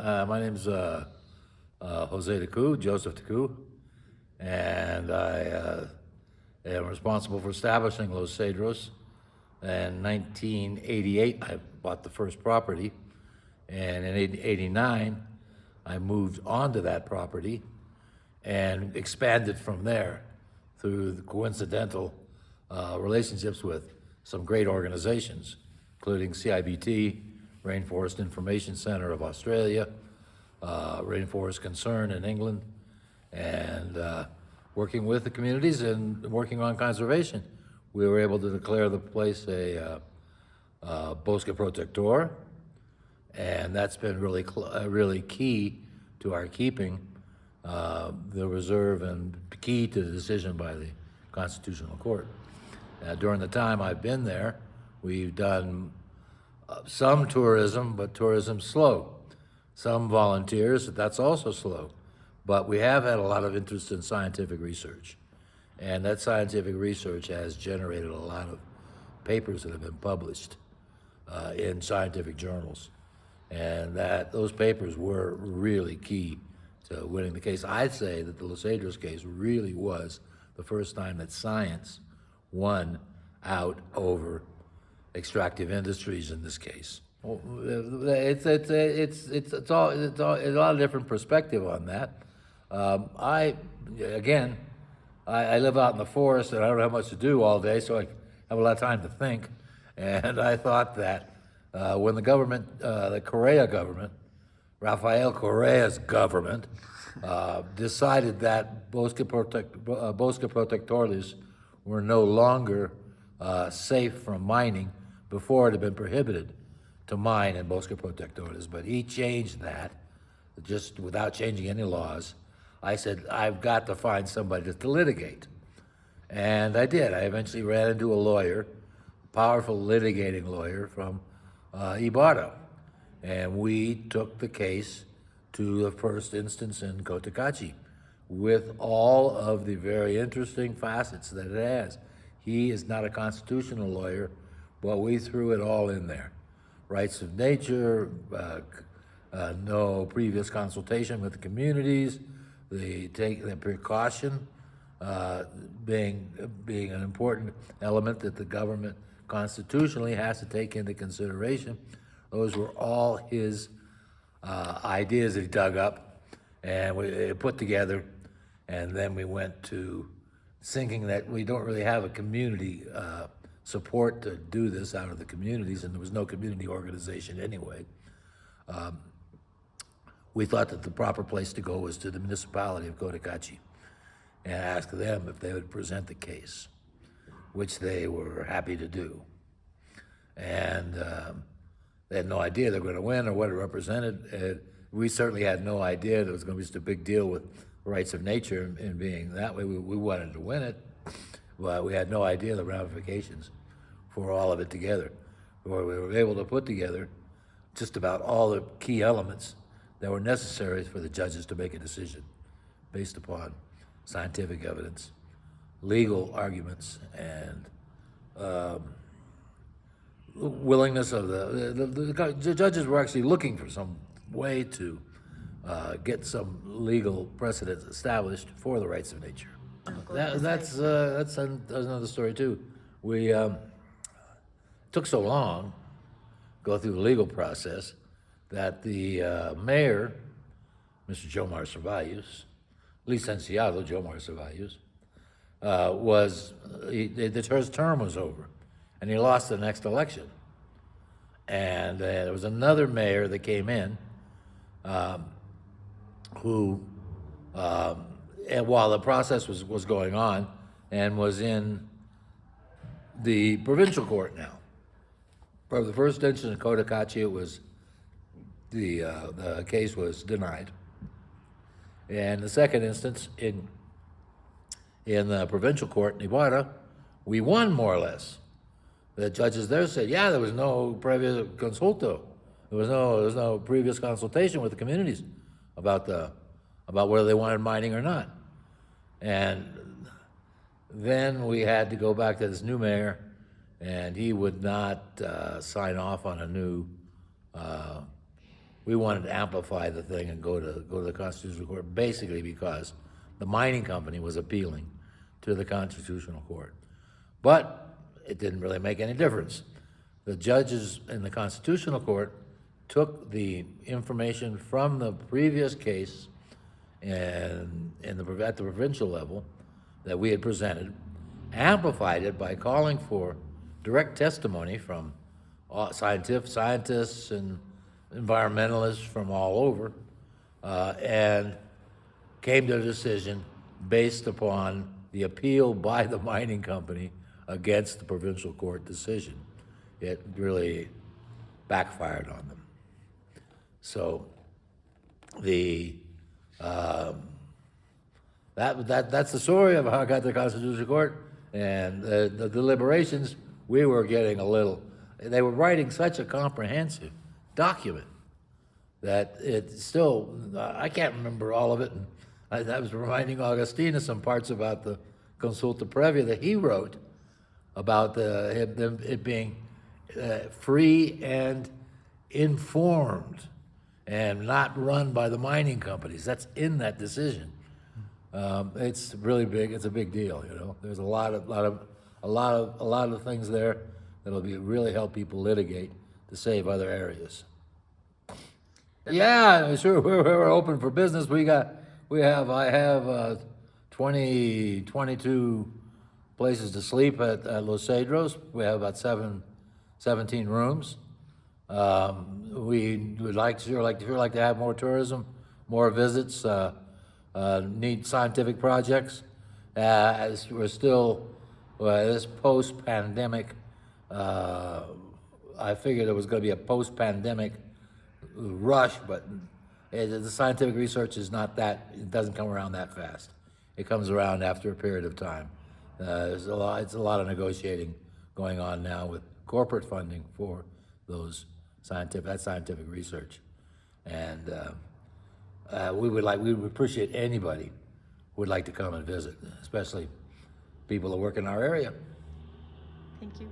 My name's Jose DeCoux, Josef DeCoux, and I am responsible for establishing Los Cedros. In 1988, I bought the first property, and in '89, I moved onto that property and expanded from there through the coincidental relationships with some great organizations, including CIBT, Rainforest Information Center of Australia, Rainforest Concern in England, and working with the communities and working on conservation. We were able to declare the place a Bosque Protector, and that's been really key to our keeping the reserve and key to the decision by the Constitutional Court. During the time I've been there, we've done some tourism, but tourism's slow. Some volunteers, that's also slow. But we have had a lot of interest in scientific research. And that scientific research has generated a lot of papers that have been published in scientific journals. And those papers were really key to winning the case. I'd say that the Los Cedros case really was the first time that science won out over extractive industries in this case. Well, it's a lot of different perspective on that. I live out in the forest and I don't have much to do all day, so I have a lot of time to think. And I thought that when the government, the Correa government, Rafael Correa's government, decided that Bosque Protectores were no longer safe from mining before it had been prohibited to mine in Bosque Protectores, but he changed that just without changing any laws. I said, I've got to find somebody to litigate. And I did. I eventually ran into a lawyer, a powerful litigating lawyer from Ibarra. And we took the case to the first instance in Cotacachi with all of the very interesting facets that it has. He is not a constitutional lawyer, but we threw it all in there. Rights of nature, no previous consultation with the communities, the precaution being an important element that the government constitutionally has to take into consideration. Those were all his ideas that he dug up and we put together, and then we went to thinking that we don't really have a community support to do this out of the communities, and there was no community organization anyway. We thought that the proper place to go was to the municipality of Cotacachi and ask them if they would present the case, which they were happy to do. And they had no idea they were going to win or what it represented. We certainly had no idea that it was going to be just a big deal with rights of nature and being that way. We wanted to win it, but we had no idea the ramifications for all of it together. We were able to put together just about all the key elements that were necessary for the judges to make a decision based upon scientific evidence, legal arguments, and willingness of the judges were actually looking for some way to get some legal precedents established for the rights of nature. That's another story too. We took so long to go through the legal process that the mayor, Mr. Jomar Ceballos, Licenciado Jomar Ceballos, his term was over, and he lost the next election. And there was another mayor that came in who, and while the process was going on, and was in the provincial court now. For the first instance in Cotacachi, it was the case was denied. And the second instance in the provincial court in Ibarra, we won more or less. The judges there said, yeah, there was no previous consulto. There was no previous consultation with the communities about whether they wanted mining or not. And then we had to go back to this new mayor, and he would not sign off on a new we wanted to amplify the thing and go to the Constitutional Court, basically because the mining company was appealing to the Constitutional Court. But it didn't really make any difference. The judges in the Constitutional Court took the information from the previous case and at the provincial level that we had presented, amplified it by calling for direct testimony from scientists and environmentalists from all over, and came to a decision based upon the appeal by the mining company against the provincial court decision. It really backfired on them. So that's the story of how I got to the Constitutional Court. And the deliberations, we were getting they were writing such a comprehensive document that it still, I can't remember all of it. And I was reminding Augustine of some parts about the consulta previa that he wrote about it being free and informed and not run by the mining companies. That's in that decision. It's really big. It's a big deal. There's a lot of things there that'll really help people litigate to save other areas. Yeah, sure. We're open for business. I have 22 places to sleep at Los Cedros. We have about 17 rooms. We would like to have more tourism, more visits, need scientific projects. As we're still this post-pandemic, I figured there was going to be a post-pandemic rush, but the scientific research is not that. It doesn't come around that fast. It comes around after a period of time. It's a lot of negotiating going on now with corporate funding for that scientific research, and we would appreciate anybody who would like to come and visit, especially people that work in our area. Thank you.